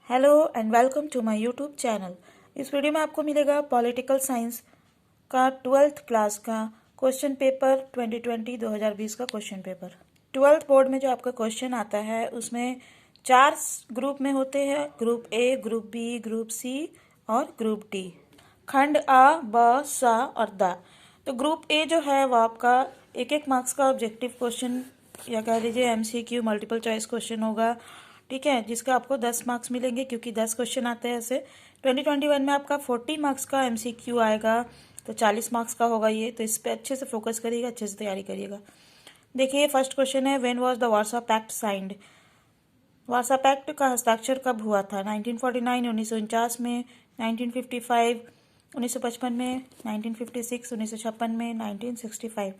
Hello and welcome to my YouTube channel. इस video में आपको मिलेगा पॉलिटिकल साइंस का 12th क्लास का क्वेश्चन पेपर 2020 का क्वेश्चन पेपर। 12th बोर्ड में जो आपका क्वेश्चन आता है उसमें 4 ग्रुप में होते हैं, group A, group B, group C और ग्रुप डी। खंड आ, ब, सा और दा। तो ग्रुप ए जो है वो आपका एक मार्क्स का ऑब्जेक्टिव क्वेश्चन या कह लीजिए एमसीक्यू मल्टीपल चॉइस क्वेश्चन होगा, ठीक है, जिसका आपको 10 मार्क्स मिलेंगे क्योंकि 10 क्वेश्चन आते हैं ऐसे। 2021 में आपका 40 मार्क्स का एमसीक्यू आएगा, तो 40 मार्क्स का होगा ये। तो इस पर अच्छे से फोकस करिएगा, अच्छे से तैयारी करिएगा। देखिए फर्स्ट क्वेश्चन है, when was the Warsaw pact signed. Warsaw pact का हस्ताक्षर कब हुआ था? 1949 1949 में, 1955 1955 में, 1956 1956 में, 1965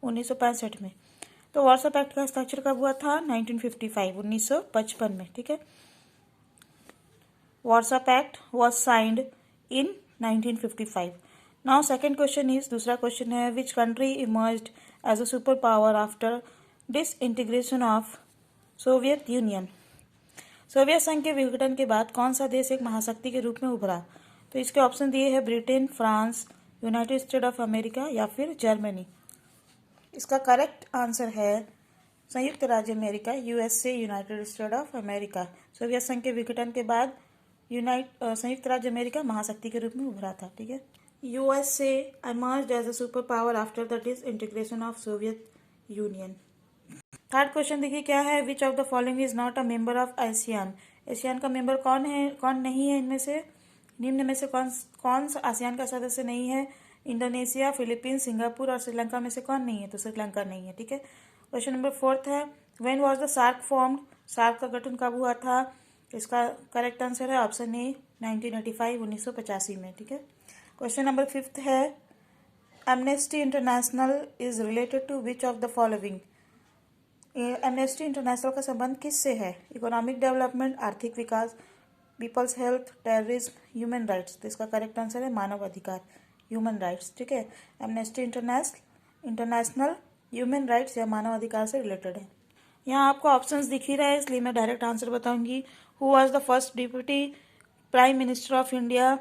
1965 में। तो वार्सा पैक्ट का हस्ताक्षर कब हुआ था? 1955 1955 में, ठीक है। Warsaw pact was signed in 1955। Now second question is, दूसरा क्वेश्चन है, which country emerged as a super power after disintegration of Soviet Union. Soviet संघ के विघटन के बाद कौन सा देश एक महाशक्ति के रूप में उभरा? तो इसके ऑप्शन दिए हैं Britain, France, United state of America या फिर जर्मनी। इसका करेक्ट आंसर है संयुक्त राज्य America, USA, United state of America. Soviet संघ के विघटन के बाद संयुक्त राज्य अमेरिका महाशक्ति के रूप में उभरा था, ठीक है। USA emerged as a super power after the disintegration of Soviet Union. Third question देखिए क्या है, which of the following is not a member of ASEAN. ASEAN का मेंबर कौन है, कौन नहीं है इनमें से? निम्न में से कौन सा आसियान का सदस्य नहीं है? इंडोनेशिया, फिलीपींस, सिंगापुर और श्रीलंका में से कौन नहीं है? तो श्रीलंका नहीं है, ठीक है। क्वेश्चन नंबर फोर्थ है, when was the SAARC formed. SAARC का गठन कब हुआ था? इसका करेक्ट आंसर है ऑप्शन ए 1985 1985 में, ठीक है। क्वेश्चन नंबर फिफ्थ है, Amnesty International is related to which of the following. Amnesty International का संबंध किससे है? इकोनॉमिक डेवलपमेंट, आर्थिक विकास, people's health, terrorism, human rights. तो इसका करेक्ट आंसर है मानव अधिकार, ह्यूमन राइट्स, ठीक है। एमनेस्टी इंटरनेशनल ह्यूमन राइट्स या मानव अधिकार से रिलेटेड है। यहाँ आपको ऑप्शंस दिख ही रहा है इसलिए मैं डायरेक्ट आंसर बताऊंगी। Who was the first deputy prime minister of India.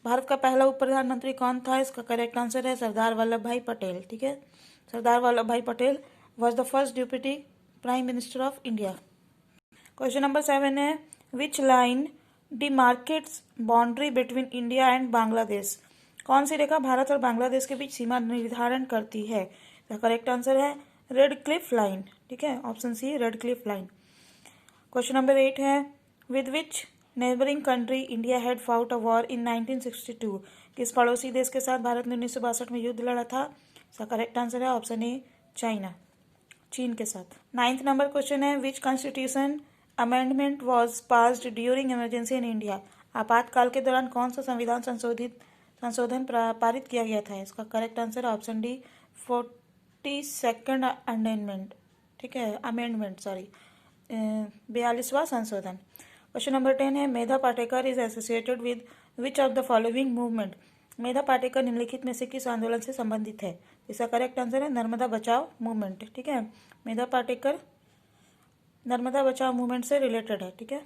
Bharat का पहला उप प्रधानमंत्री कौन था? इसका करेक्ट आंसर है सरदार वल्लभ भाई पटेल, ठीक है। Sardar Vallabh Bhai Patel was the first deputy prime minister of India. Question number 7 है, which line demarcates boundary between India and Bangladesh. कौन सी रेखा भारत और बांग्लादेश के बीच सीमा निर्धारण करती है? इसका करेक्ट आंसर है रेड क्लिफ लाइन, ठीक है, option C Radcliffe line. Question number 8 है, with which neighbouring country India had fought a war in 1962। किस पड़ोसी देश के साथ भारत ने 1962 में युद्ध लड़ा था? इसका करेक्ट आंसर है ऑप्शन ए चाइना, चीन के साथ। 9th नंबर क्वेश्चन है, which constitution amendment was passed during emergency in India. आपातकाल के दौरान कौन सा संविधान संशोधन पारित किया गया था? इसका करेक्ट आंसर है ऑप्शन डी 42nd अमेंडमेंट, ठीक है, अमेंडमेंट सॉरी 42वां संशोधन। क्वेश्चन नंबर 10 है, Medha Patkar is associated with which of the following movement. Medha Patkar निम्नलिखित में से किस आंदोलन से संबंधित है? इसका करेक्ट आंसर है नर्मदा बचाओ मूवमेंट, ठीक है। मेधा पाटेकर नर्मदा बचाओ मूवमेंट से रिलेटेड है, ठीक है।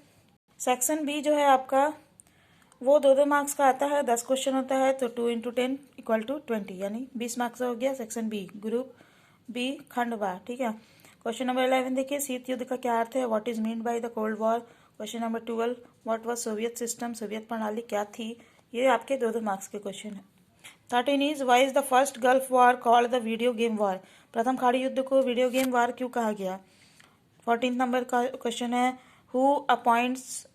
सेक्शन बी जो है आपका वो 2 मार्क्स का आता है, 10 क्वेश्चन होता है, तो 2 × 10 = 20, यानी 20 मार्क्स हो गया सेक्शन बी, ग्रुप बी, खंड बा, ठीक है। क्वेश्चन नंबर 11 देखिए, शीत युद्ध का क्या अर्थ है? What is mean by the cold war. Question number 12, what was Soviet system, Soviet प्रणाली क्या थी? ये आपके 2 मार्क्स के क्वेश्चन है। 13 is, why is the first Gulf war called the video game war. प्रथम खाड़ी युद्ध को वीडियो गेम वॉर क्यों कहा गया? 14 नंबर का क्वेश्चन है, हु अपॉइंट्स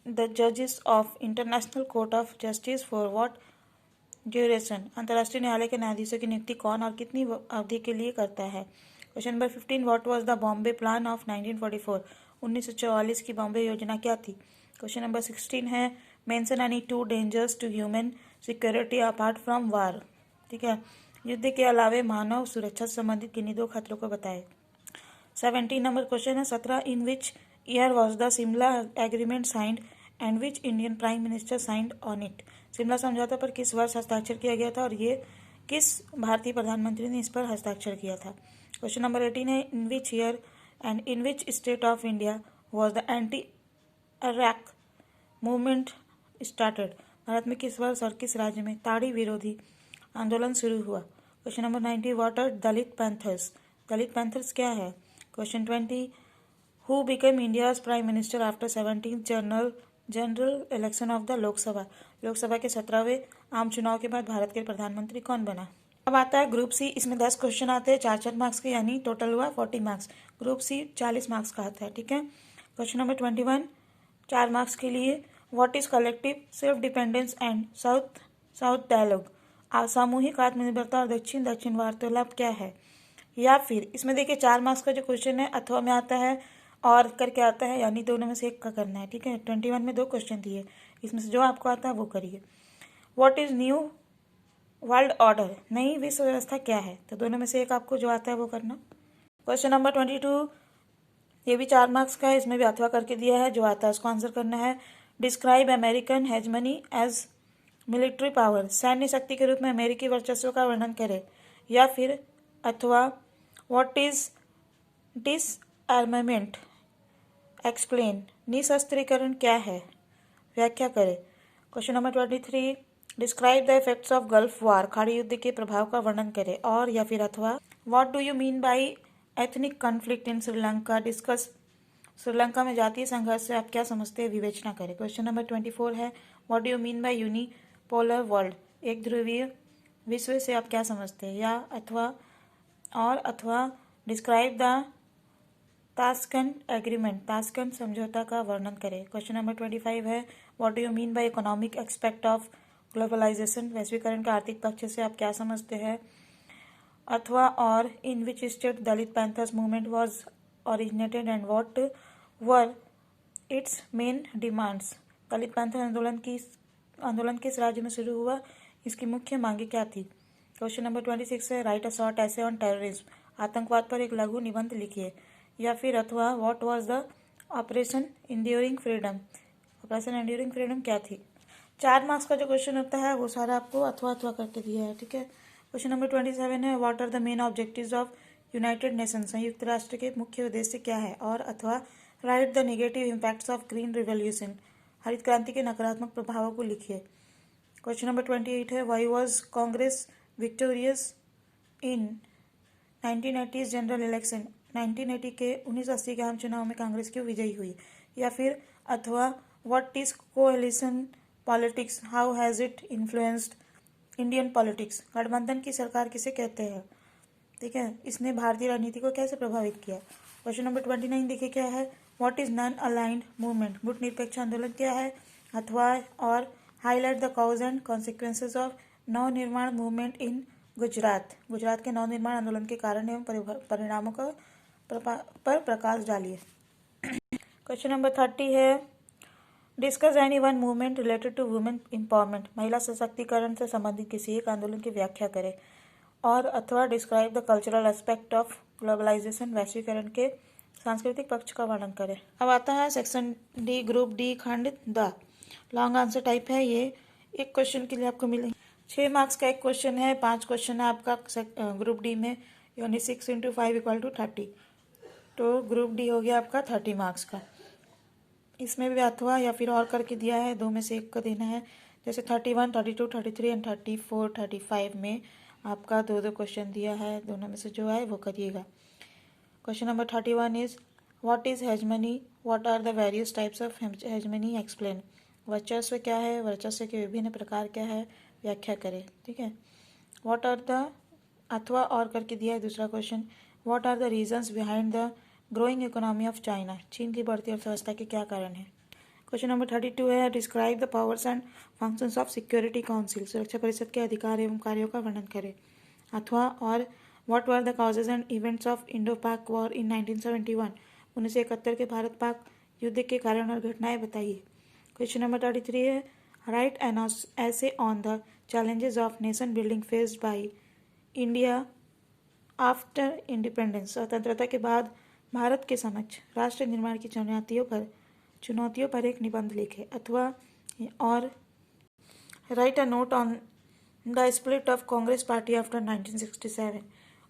द जजेस of international court of justice for what duration. अंतर्राष्ट्रीय न्यायालय के न्यायाधीशों की नियुक्ति कौन और कितनी अवधि के लिए करता है? Question number 15, what was the Bombay plan of 1944। 1944 की बॉम्बे योजना क्या थी? क्वेश्चन नंबर 16 है, mention any 2 dangers to human security apart from war, ठीक है। युद्ध के अलावे मानव सुरक्षा से संबंधित किन्हीं 2 खतरों को बताए। 17 नंबर क्वेश्चन है, 17, in which year was the Shimla agreement signed and which Indian prime minister signed on it. Shimla समझौता पर किस वर्ष हस्ताक्षर किया गया था और ये किस भारतीय प्रधानमंत्री ने इस पर हस्ताक्षर किया था? क्वेश्चन नंबर 18 है, in which year and in which state of India was the anti arrack movement started? Bharat में किस वर्ष और किस राज्य में ताड़ी विरोधी आंदोलन शुरू हुआ? Question number 90, what are Dalit Panthers? Dalit Panthers क्या है? Question 20, who became India's prime minister after 17th general election of the Lok Sabha? Lok Sabha के 17वें आम चुनाव के बाद भारत के प्रधानमंत्री कौन बना? अब आता है ग्रुप सी। इसमें 10 क्वेश्चन आते हैं 4-4 मार्क्स के, यानी टोटल हुआ 40 मार्क्स। ग्रुप सी 40 मार्क्स का आता है, ठीक है। क्वेश्चन नंबर 21 4 मार्क्स के लिए, what is collective self dependence and south south dialogue? सामूहिक आत्मनिर्भरता और दक्षिण दक्षिण वार्तालाप क्या है? या फिर इसमें देखिए 4 मार्क्स का जो क्वेश्चन है अथवा में आता है और करके आता है, यानी दोनों में से एक का करना है, ठीक है। 21 में 2 क्वेश्चन दिए, इसमें से जो आपको आता है वो करिए। What is new world order? नई विश्व व्यवस्था क्या है? तो दोनों में से एक आपको जो आता है वो करना। क्वेश्चन नंबर 22, ये भी 4 मार्क्स का है, इसमें भी अथवा करके दिया है, जो आता है उसको आंसर करना है। Describe American hegemony as military power? सैन्य शक्ति के रूप में अमेरिकी वर्चस्व का वर्णन करें। या फिर अथवा व्हाट इज डिसआर्मामेंट? एक्सप्लेन। निशस्त्रीकरण क्या है? व्याख्या करें। Question number 23, describe the effects of Gulf War? खाड़ी युद्ध के प्रभाव का वर्णन करें। और या फिर अथवा what do you mean by ethnic conflict in Sri Lanka? Discuss. Sri Lanka में जातीय संघर्ष से आप क्या समझते हैं? विवेचना करें। क्वेश्चन नंबर 24 है, what do you mean by unipolar world? एक ध्रुवीय विश्व से आप क्या समझते हैं? या अथवा और अथवा describe the Tashkent agreement? Tashkent समझौता का वर्णन करें। क्वेश्चन नंबर 25 है, what do you mean by economic aspect of globalisation? वैश्वीकरण का आर्थिक पक्ष से आप क्या समझते हैं? अथवा और in which state Dalit Panthers movement was originated and what were its main demands? Dalit Panther आंदोलन किस राज्य में शुरू हुआ? इसकी मुख्य मांगे क्या थी? क्वेश्चन नंबर 26 है, right a short essay on terrorism? आतंकवाद पर एक लघु निबंध लिखिए। या फिर अथवा what was the operation enduring freedom? Operation enduring freedom क्या थी? 4 मार्क्स का जो क्वेश्चन होता है वो सारा आपको अथवा अथवा करके दिया है, ठीक है। क्वेश्चन नंबर 27 है, what are the main objectives of United Nation? संयुक्त राष्ट्र के मुख्य उद्देश्य क्या है? और अथवा write the negative impacts of green revolution? हरित क्रांति के नकारात्मक प्रभावों को लिखिए। क्वेश्चन नंबर 28 है, why was Congress victorious in 1980 general election? 1980 के 1980 के आम चुनाव में कांग्रेस क्यों विजयी हुई? या फिर अथवा what is coalition politics? How has it influenced Indian politics? गठबंधन की सरकार किसे कहते हैं? ठीक है, इसने भारतीय राजनीति को कैसे प्रभावित किया? क्वेश्चन नंबर 29 देखिए क्या है, what is non aligned movement? गुट निरपेक्ष आंदोलन क्या है? अथवा और highlight the cause and consequences of नव निर्माण मूवमेंट इन गुजरात? गुजरात के नव निर्माण आंदोलन के कारण एवं परिणामों का पर प्रकाश डालिए। क्वेश्चन नंबर 30 है, discuss any one movement related to women empowerment? महिला सशक्तिकरण से संबंधित किसी एक आंदोलन की व्याख्या करें। और अथवा describe the cultural aspect of globalisation? वैश्वीकरण के सांस्कृतिक पक्ष का वर्णन करें। अब आता है सेक्शन डी, ग्रुप डी, खंड द। लॉन्ग आंसर टाइप है ये, एक क्वेश्चन के लिए आपको मिलेंगे 6 मार्क्स का एक क्वेश्चन है, 5 क्वेश्चन है आपका ग्रुप डी में, यानी 6 × 5 = 30। तो ग्रुप डी हो गया आपका 30 मार्क्स का। इसमें भी अथवा या फिर और करके दिया है, 2 में से एक का देना है। जैसे 31, 32, 33 एंड 34, 35 में आपका 2-2 क्वेश्चन दिया है, दोनों में से जो है वो करिएगा। Question number 31 is, what is hegemony? What are the various types of hegemony? Explain. वर्चस्व क्या है? वर्चस्व के विभिन्न प्रकार क्या है? व्याख्या करें, ठीक है। व्हाट आर द अथवा और करके दिया है दूसरा question, what are the reasons behind the growing economy of China? चीन की बढ़ती अर्थव्यवस्था के क्या कारण है? क्वेश्चन नंबर 32 है, describe the powers and functions of security council? सुरक्षा परिषद के अधिकार एवं कार्यों का वर्णन करें। अथवा और what were the causes and events of Indo पाक वॉर इन 1971? 1971 के भारत पाक युद्ध के कारण और घटनाएं बताइए। क्वेश्चन नंबर 33 है, राइट एन ऐसे on the challenges of nation building faced by India after independence? स्वतंत्रता के बाद भारत के समक्ष राष्ट्र निर्माण की चुनौतियों पर एक निबंध लिखे। अथवा और right a note on the split of Congress party after 1967?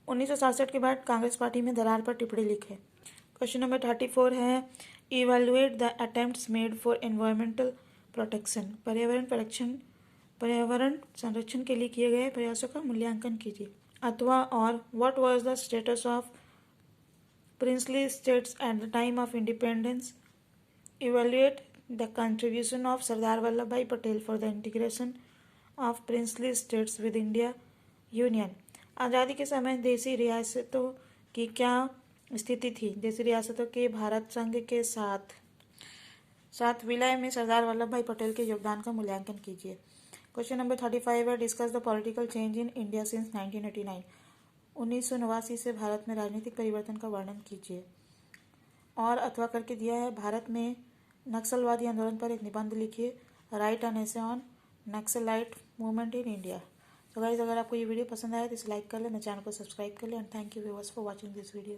1967 के बाद कांग्रेस पार्टी में दरार पर टिप्पणी लिखे। क्वेश्चन नंबर 34 है, Evaluate the attempts made for environmental protection. पर्यावरण संरक्षण के लिए किए गए प्रयासों का मूल्यांकन कीजिए. अथवा और what was the status of princely states at the time of independence? Evaluate the contribution of Sardar Vallabhbhai Patel for the integration of princely states with India Union. आज़ादी के समय देशी रियासतों की क्या स्थिति थी? देशी रियासतों के भारत संघ के साथ विलय में सरदार वल्लभ भाई पटेल के योगदान का मूल्यांकन कीजिए. क्वेश्चन नंबर 35 है discuss the political change in India since 1989. 1989 से भारत में राजनीतिक परिवर्तन का वर्णन कीजिए. और अथवा करके दिया है भारत में नक्सलवादी आंदोलन पर एक निबंध लिखिए. Right an essay on naxalite movement in India. तो गाइस, अगर आपको ये वीडियो पसंद आया तो इसे लाइक कर लें, मेरे चैनल को सब्सक्राइब कर लें. And thank you viewers for watching this video.